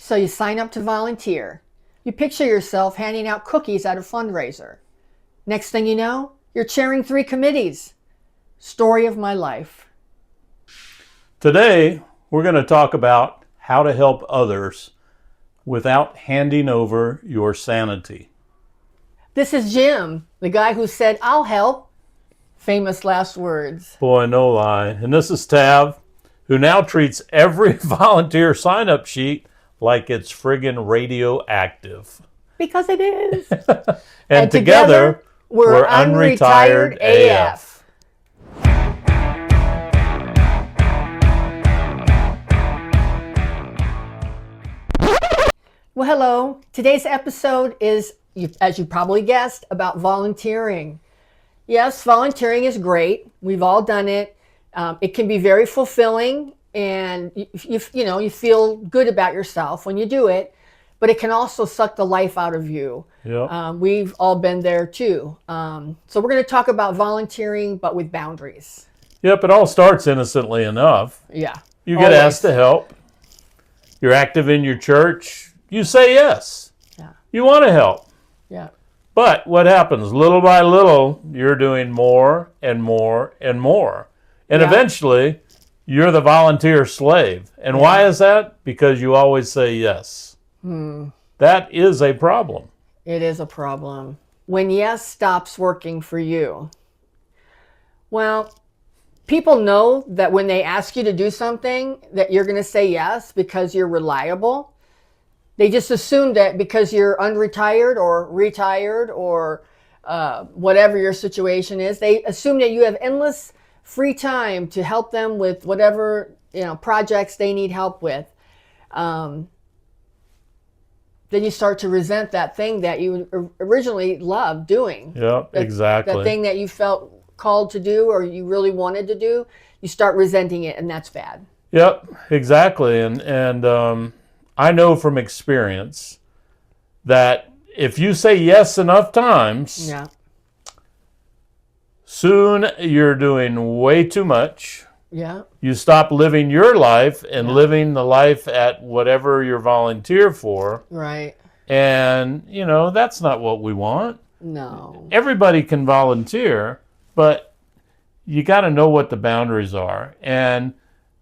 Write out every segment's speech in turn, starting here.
So you sign up to volunteer. You picture yourself handing out cookies at a fundraiser. Next thing you know, you're chairing 3 committees. Story of my life. Today, we're going to talk about how to help others without handing over your sanity. This is Jim, the guy who said, "I'll help." Famous last words. Boy, no lie. And this is Tav, who now treats every volunteer sign-up sheet like it's friggin' radioactive. Because it is. And together, we're Unretired AF. Well, hello. Today's episode is, as you probably guessed, about volunteering. Yes, volunteering is great. We've all done it. It can be very fulfilling, and you feel good about yourself when you do it. But it can also suck the life out of you. Yep. We've all been there too. So we're going to talk about volunteering, but with boundaries. Yep, it all starts innocently enough. Yeah. You get asked to help. You're active in your church. You say yes. Yeah. You want to help. Yeah. But what happens? Little by little, you're doing more and more and more. And eventually, you're the volunteer slave. And why is that? Because you always say yes. That is a problem. It is a problem. When yes stops working for you. Well, people know that when they ask you to do something, that you're going to say yes because you're reliable. They just assume that because you're unretired or retired or whatever your situation is, they assume that you have endless free time to help them with whatever projects they need help with. Then you start to resent that thing that you originally loved doing. Yep, exactly. That thing that you felt called to do or you really wanted to do, you start resenting it, and that's bad. Yep, exactly. And I know from experience that if you say yes enough times, soon you're doing way too much. Yeah. You stop living your life and living the life at whatever you're volunteer for. Right. And, that's not what we want. No. Everybody can volunteer, but you got to know what the boundaries are. And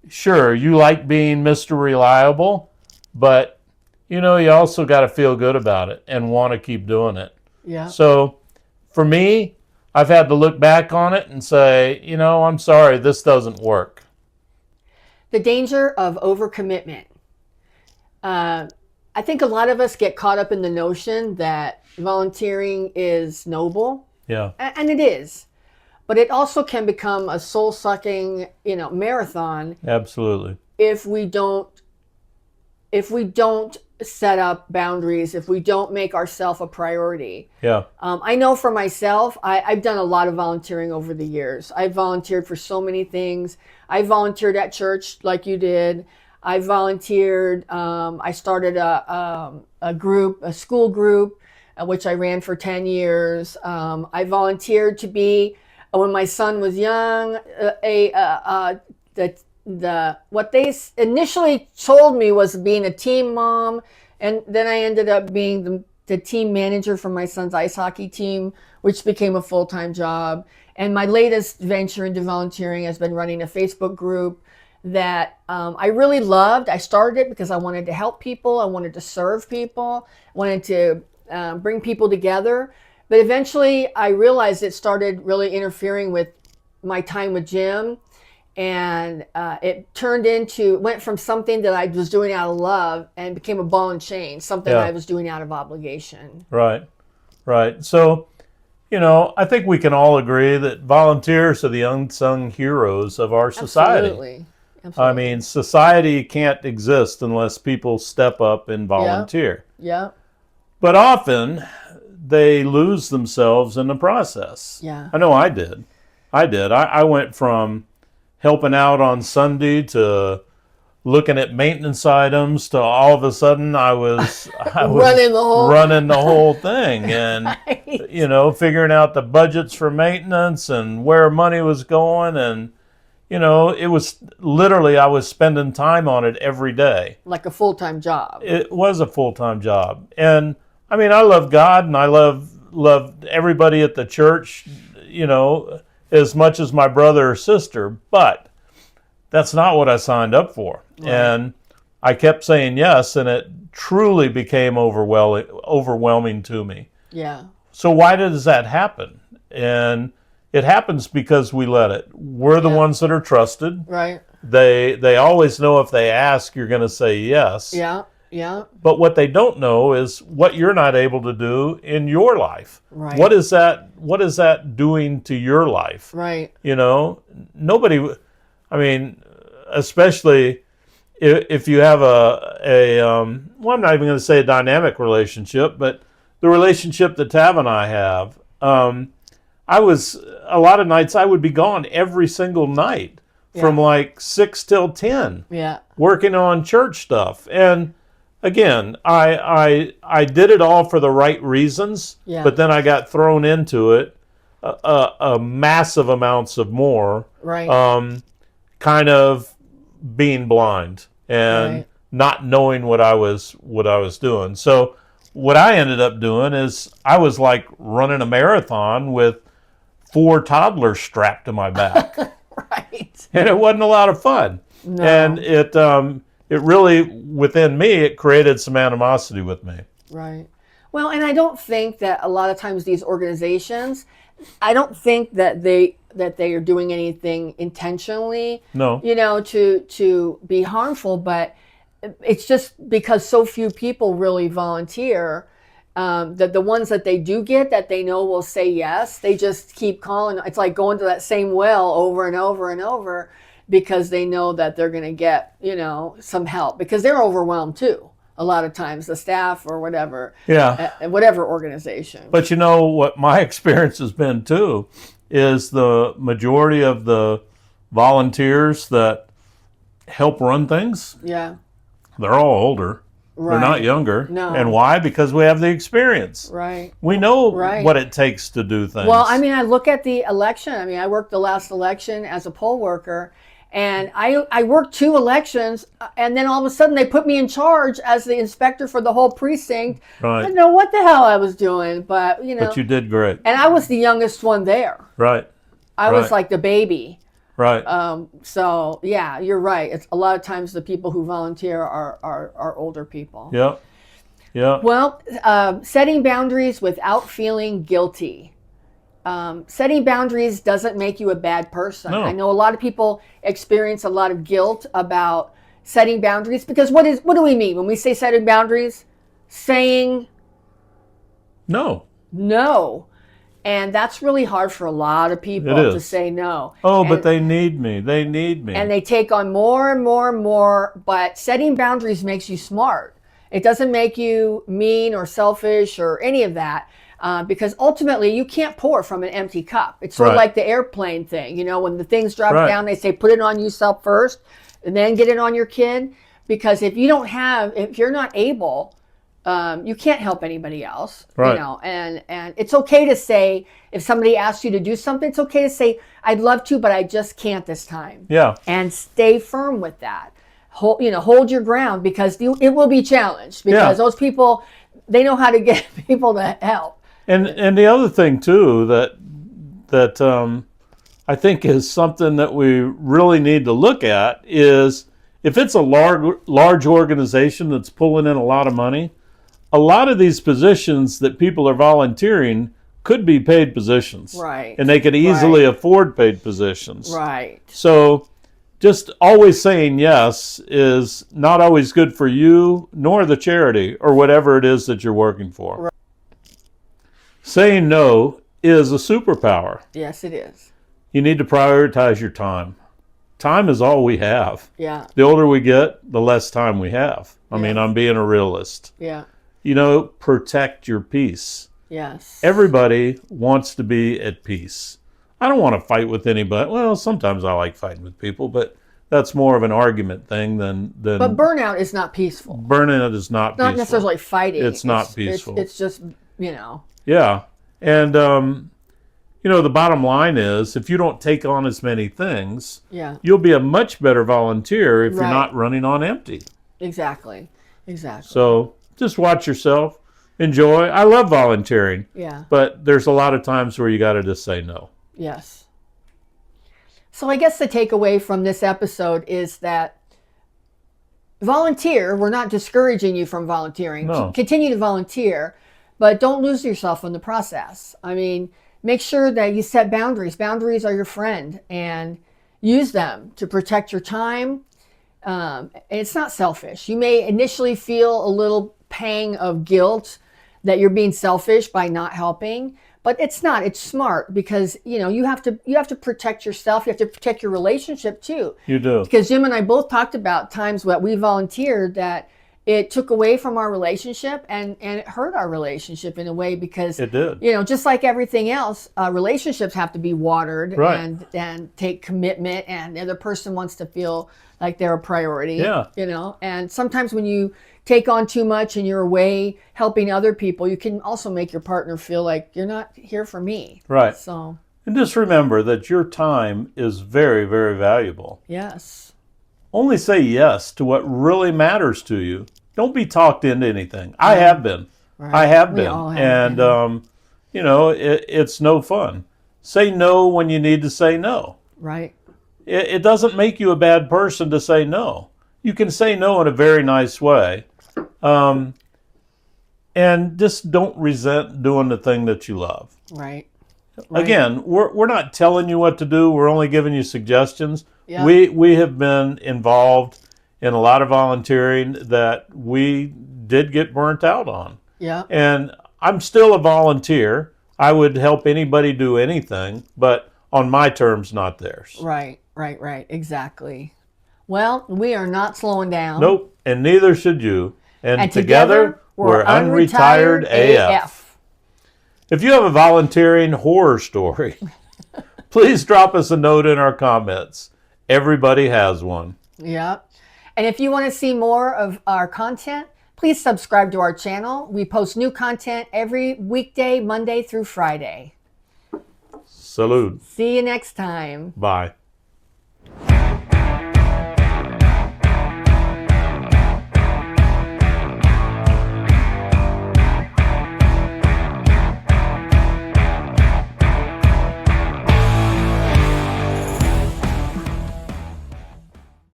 sure, you like being Mr. Reliable, but, you also got to feel good about it and want to keep doing it. Yeah. So for me, I've had to look back on it and say, I'm sorry, this doesn't work. The danger of overcommitment. I think a lot of us get caught up in the notion that volunteering is noble. Yeah. And it is. But it also can become a soul-sucking, marathon. Absolutely. If we don't set up boundaries, if we don't make ourselves a priority. Yeah. I know for myself, I've done a lot of volunteering over the years. I've volunteered for so many things. I volunteered at church like you did. I volunteered. I started a school group, which I ran for 10 years. I volunteered to be, when my son was young, what they initially told me was being a team mom, and then I ended up being the team manager for my son's ice hockey team, which became a full-time job. And my latest venture into volunteering has been running a Facebook group that I really loved. I started it because I wanted to help people. I wanted to serve people. I wanted to bring people together. But eventually I realized it started really interfering with my time with Jim. And it went from something that I was doing out of love and became a ball and chain, something I was doing out of obligation. Right. So, I think we can all agree that volunteers are the unsung heroes of our society. Absolutely. I mean, society can't exist unless people step up and volunteer. Yeah. But often they lose themselves in the process. Yeah. I know I did. I went from helping out on Sunday to looking at maintenance items to all of a sudden I was running the whole thing and figuring out the budgets for maintenance and where money was going, and it was literally, I was spending time on it every day. Like a full-time job. It was a full-time job. And I mean, I love God and I love everybody at the church, as much as my brother or sister, but that's not what I signed up for. Right. And I kept saying yes, and it truly became overwhelming to me. Yeah. So why does that happen? And it happens because we let it. We're the ones that are trusted. Right. They always know if they ask, you're going to say yes. Yeah. Yeah. But what they don't know is what you're not able to do in your life. Right. What is that doing to your life? Right. Nobody, I mean, especially if you have I'm not even going to say a dynamic relationship, but the relationship that Tav and I have, a lot of nights I would be gone every single night from like 6 till 10, working on church stuff. And again, I did it all for the right reasons, but then I got thrown into it a massive amounts of more, kind of being blind and not knowing what I was doing. So what I ended up doing is I was like running a marathon with 4 toddlers strapped to my back. Right. And it wasn't a lot of fun. No. And it really, within me, it created some animosity with me. Right. Well, and I don't think that a lot of times these organizations, I don't think that they are doing anything intentionally, no, to be harmful, but it's just because so few people really volunteer, that the ones that they do get that they know will say yes, they just keep calling. It's like going to that same well over and over and over because they know that they're going to get, some help because they're overwhelmed too. A lot of times the staff or whatever, whatever organization. But what my experience has been too is the majority of the volunteers that help run things, they're all older. Right. They're not younger. No. And why? Because we have the experience. Right. We know what it takes to do things. Well, I mean, I look at the election. I mean, I worked the last election as a poll worker, and I worked 2 elections, and then all of a sudden they put me in charge as the inspector for the whole precinct. Right. I didn't know what the hell I was doing, but But you did great. And I was the youngest one there. Right. I was like the baby. Right. So yeah, you're right. It's a lot of times the people who volunteer are older people. Yeah. Yeah. Well, setting boundaries without feeling guilty. Setting boundaries doesn't make you a bad person. No. I know a lot of people experience a lot of guilt about setting boundaries because what do we mean when we say setting boundaries? Saying no. And that's really hard for a lot of people to say no. But they need me. They need me. And they take on more and more and more. But setting boundaries makes you smart. It doesn't make you mean or selfish or any of that. Because ultimately, you can't pour from an empty cup. It's sort of like the airplane thing. When the things drop down, they say, put it on yourself first and then get it on your kid. Because if you're not able, you can't help anybody else, and it's okay to say, if somebody asks you to do something, it's okay to say, I'd love to, but I just can't this time. Yeah. And stay firm with that. Hold your ground because it will be challenged because those people, they know how to get people to help. And the other thing too, that I think is something that we really need to look at is if it's a large organization that's pulling in a lot of money, a lot of these positions that people are volunteering could be paid positions. Right. And they could easily afford paid positions. Right. So just always saying yes is not always good for you nor the charity or whatever it is that you're working for. Right. Saying no is a superpower. Yes, it is. You need to prioritize your time. Time is all we have. Yeah. The older we get, the less time we have. I mean, I'm being a realist. Yeah. Protect your peace. Yes. Everybody wants to be at peace. I don't want to fight with anybody. Well, sometimes I like fighting with people, but that's more of an argument thing than But burnout is not peaceful. Burnout is not peaceful. Not necessarily fighting. It's not peaceful. It's just, Yeah. And, the bottom line is if you don't take on as many things, Yeah. you'll be a much better volunteer if you're Right. not running on empty. Exactly. So just watch yourself. Enjoy. I love volunteering. Yeah. But there's a lot of times where you got to just say no. Yes. So I guess the takeaway from this episode is that volunteer. We're not discouraging you from volunteering. No. Continue to volunteer, but don't lose yourself in the process. I mean, make sure that you set boundaries. Boundaries are your friend, and use them to protect your time. It's not selfish. You may initially feel a little pang of guilt that you're being selfish by not helping, but it's not. It's smart because you have to protect yourself. You have to protect your relationship too. You do. Because Jim and I both talked about times that we volunteered that it took away from our relationship and it hurt our relationship in a way because It did. just like everything else, relationships have to be watered Right. and take commitment, and the other person wants to feel like they're a priority. Yeah. And sometimes when you take on too much and you're away helping other people, you can also make your partner feel like you're not here for me. Right. So And just remember that your time is very, very valuable. yes. Only say yes to what really matters to you. Don't be talked into anything. I have been. Right. I have We been. all have And, been. it's no fun. Say no when you need to say no. Right. It doesn't make you a bad person to say no. You can say no in a very nice way. And just don't resent doing the thing that you love. Right. Right. Again, we're not telling you what to do. We're only giving you suggestions. Yeah. We have been involved in a lot of volunteering that we did get burnt out on. Yeah. And I'm still a volunteer. I would help anybody do anything, but on my terms, not theirs. Right. Exactly. Well, we are not slowing down. Nope, and neither should you. And together, we're Unretired AF. If you have a volunteering horror story, please drop us a note in our comments. Everybody has one. Yeah. And if you want to see more of our content, please subscribe to our channel. We post new content every weekday, Monday through Friday. Salute. See you next time. Bye.